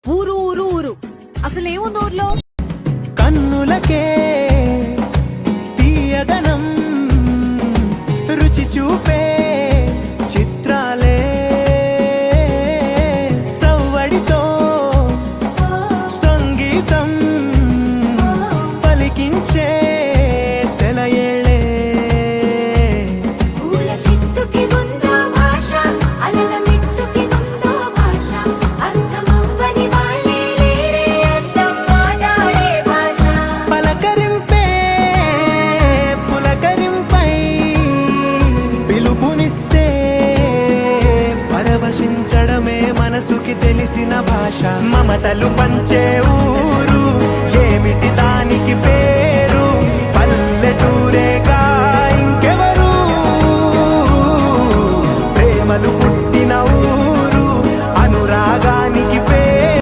ఊరు ఊరు ఊరు అసలేముంది ఊర్లో? కన్నులకే తీయదనం రుచి చూపే చిత్రాలే సవ్వడితో సంగీతం పలికించే సెలయేళే పూల చిట్టుకి ఉందో భాష అలల మిట్టుకి ఉందో భాష అర్థమవ్వని వాళ్ళే లేరే అర్థం మాట్లాడే భాష పలకరింపే పులకరింపై పిలుపునిస్తే పరవశించడమే మనసుకి తెలిసిన భాష మమతలు పంచే